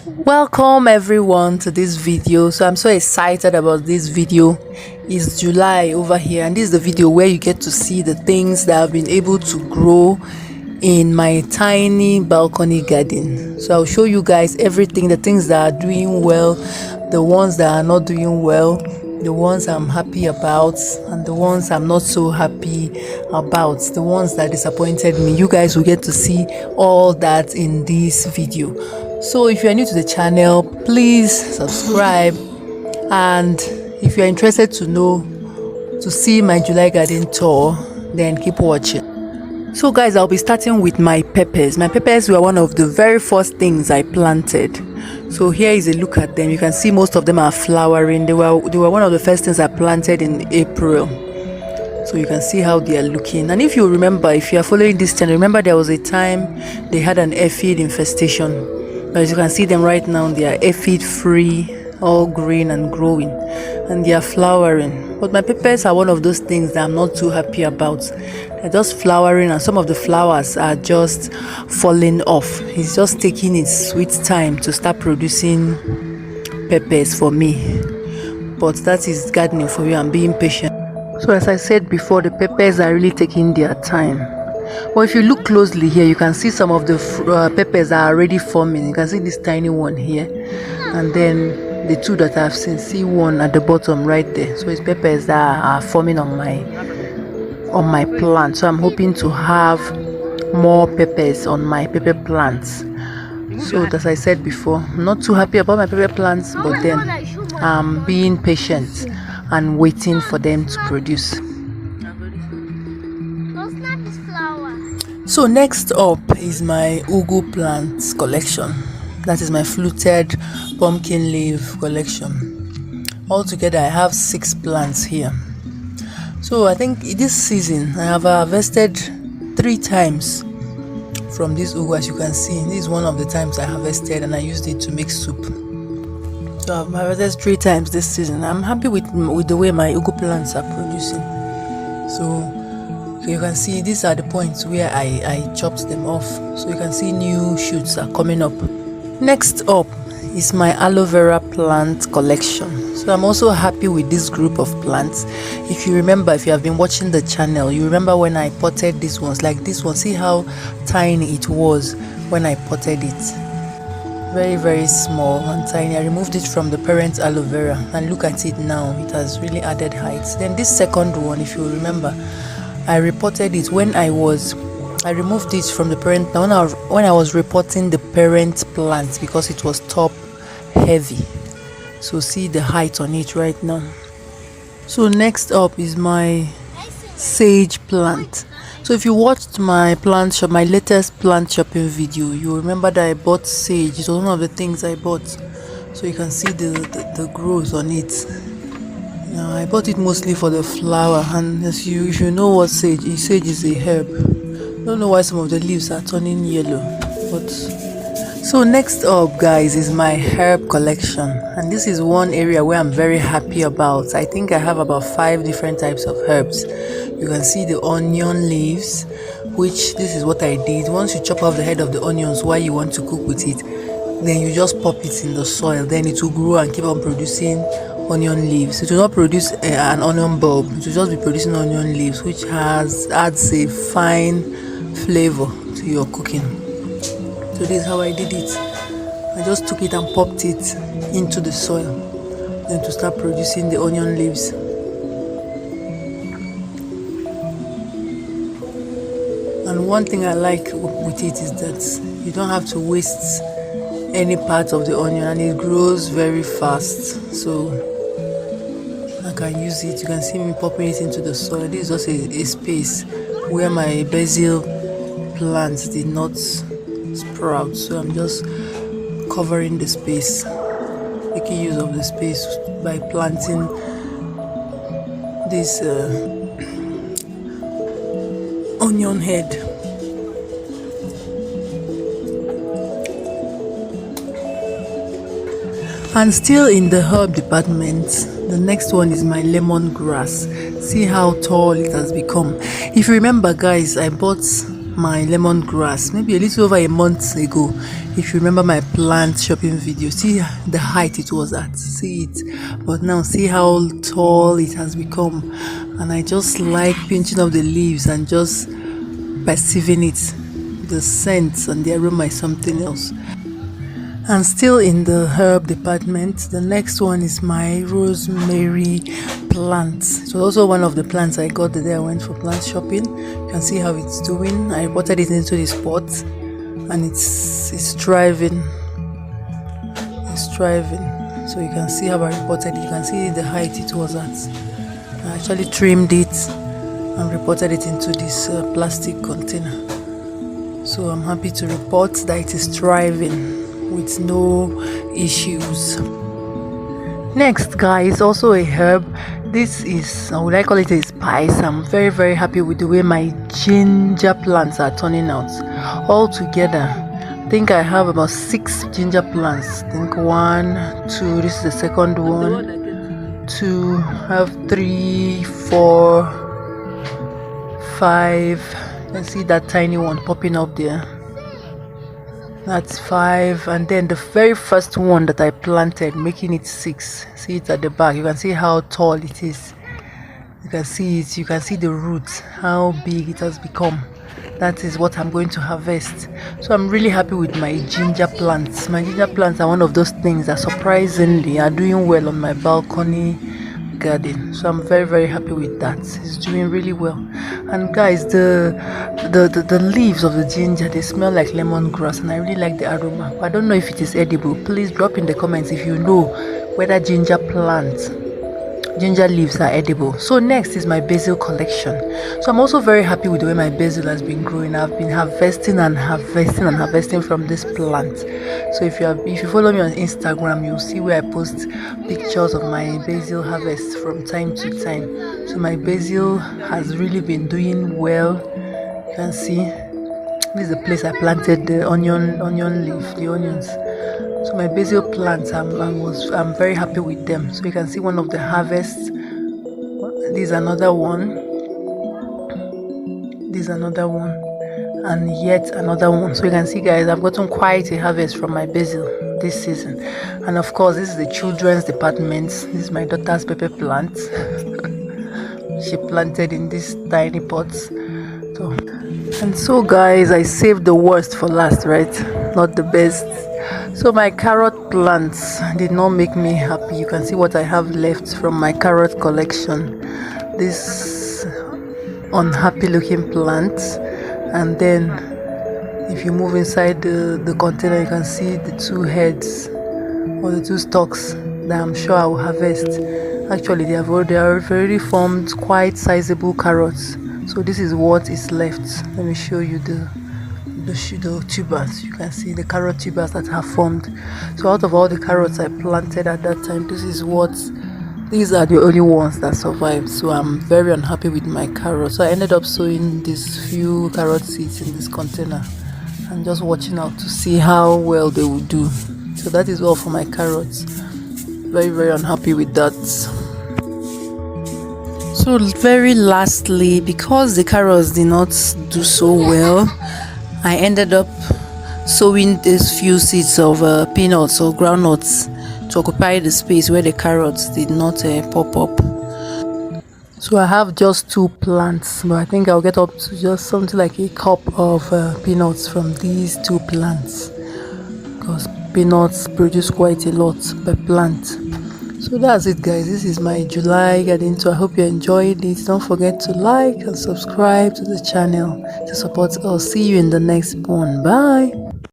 Welcome everyone to this video. So I'm so excited about this video. It's July over here, and this is the video where you get to see the things that I've been able to grow in my tiny balcony garden. So I'll show you guys everything, the things that are doing well, the ones that are not doing well, the ones I'm happy about, and the ones I'm not so happy about, the ones that disappointed me. You guys will get to see all that in this video. So if you are new to the channel, please subscribe, and if you are interested to see my July garden tour, then keep watching. So guys, I'll be starting with my peppers. My peppers were one of the very first things I planted. So here is a look at them. You can see most of them are flowering. They were one of the first things I planted in April. So you can see how they are looking. And if you remember, if you are following this channel, remember there was a time they had an aphid infestation. But as you can see them right now, they are aphid free, all green and growing, and they are flowering. But my peppers are one of those things that I'm not too happy about. They're just flowering, and some of the flowers are just falling off. It's just taking its sweet time to start producing peppers for me. But that is gardening for you. I'm being patient. So as I said before, the peppers are really taking their time. Well, if you look closely here, you can see some of the peppers are already forming. You can see this tiny one here, and then the two that I've seen. See one at the bottom right there. So it's peppers that are forming on my plant. So I'm hoping to have more peppers on my pepper plants. So as I said before, I'm not too happy about my pepper plants, but then I'm being patient and waiting for them to produce. So next up is my ugu plants collection. That is my fluted pumpkin leaf collection. Altogether I have 6 plants here. So I think this season I have harvested 3 times from this ugu. As you can see, this is one of the times I harvested, and I used it to make soup. So I've harvested 3 times this season. I'm happy with the way my ugu plants are producing. So you can see these are the points where I chopped them off. So you can see new shoots are coming up. Next up is my aloe vera plant collection. So I'm also happy with this group of plants. If you remember, if you have been watching the channel, you remember when I potted these ones, like this one. See how tiny it was when I potted it. Very, very small and tiny. I removed it from the parent aloe vera, and look at it now. It has really added height. Then this second one, if you remember, I reported it when I removed it from the parent. Now when I was reporting the parent plant, because it was top heavy. So see the height on it right now. So next up is my sage plant. So if you watched my plant shop, my latest plant shopping video, you remember that I bought sage. It was one of the things I bought. So you can see the growth on it. I bought it mostly for the flower, and if you know what sage is a herb. I don't know why some of the leaves are turning yellow, but so next up guys is my herb collection, and this is one area where I'm very happy about. I think I have about 5 different types of herbs. You can see the onion leaves, which this is what I did. Once you chop off the head of the onions while you want to cook with it, then you just pop it in the soil, then it will grow and keep on producing onion leaves. It will not produce an onion bulb. It will just be producing onion leaves, which adds a fine flavor to your cooking. So this is how I did it. I just took it and popped it into the soil, then to start producing the onion leaves. And one thing I like with it is that you don't have to waste any part of the onion, and it grows very fast. So I can use it. You can see me popping it into the soil. This is just a space where my basil plants did not sprout, so I'm just covering the space, making use of the space by planting this onion head. And still in the herb department, the next one is my lemongrass. See how tall it has become. If you remember guys, I bought my lemongrass maybe a little over a month ago. If you remember my plant shopping video, see the height it was at, see it, but now see how tall it has become. And I just like pinching off the leaves and just perceiving it. The scent and the aroma is something else. And still in the herb department, the next one is my rosemary plant. It was also one of the plants I got the day I went for plant shopping. You can see how it's doing. I potted it into this pot and it's thriving. It's thriving. So you can see how I repotted it. You can see the height it was at. I actually trimmed it and repotted it into this plastic container. So I'm happy to report that it is thriving with no issues. Next, guys, also a herb. This is, would I call it a spice? I'm very happy with the way my ginger plants are turning out. All together, I think I have about 6 ginger plants. I think 1, 2, this is the second one, 2, I have 3, 4, 5. You can see that tiny one popping up there. That's 5, and then the very first one that I planted, making it 6. See it at the back. You can see how tall it is. You can see it. You can see the roots, how big it has become. That is what I'm going to harvest. So I'm really happy with my ginger plants. My ginger plants are one of those things that surprisingly are doing well on my balcony garden. So I'm very happy with that. It's doing really well. And guys, the leaves of the ginger, they smell like lemongrass, and I really like the aroma. But I don't know if it is edible. Please drop in the comments if you know whether ginger leaves are edible. So next is my basil collection. So I'm also very happy with the way my basil has been growing. I've been harvesting from this plant. So if you follow me on Instagram, you'll see where I post pictures of my basil harvest from time to time. So my basil has really been doing well. You can see this is the place I planted the onion leaf, the onions. So my basil plants, I'm very happy with them. So you can see one of the harvests. This is another one. And yet another one. So you can see, guys, I've gotten quite a harvest from my basil this season. And of course, this is the children's department. This is my daughter's pepper plant. She planted in these tiny pots. So guys, I saved the worst for last, right? Not the best. So my carrot plants did not make me happy. You can see what I have left from my carrot collection. This unhappy looking plant. And then if you move inside the container, you can see the 2 heads or the 2 stalks that I'm sure I will harvest. Actually, they have already formed quite sizable carrots. So this is what is left. Let me show you the tubers. You can see the carrot tubers that have formed. So out of all the carrots I planted at that time, these are the only ones that survived. So I'm very unhappy with my carrots. So I ended up sowing these few carrot seeds in this container and just watching out to see how well they will do. So that is all for my carrots. Very unhappy with that. So very lastly, because the carrots did not do so well, I ended up sowing these few seeds of peanuts or groundnuts to occupy the space where the carrots did not pop up. So I have just 2 plants, but I think I'll get up to just something like a cup of peanuts from these 2 plants, because peanuts produce quite a lot per plant. So that's it, guys. This is my July garden tour. I hope you enjoyed it. Don't forget to like and subscribe to the channel to support us. See you in the next one. Bye.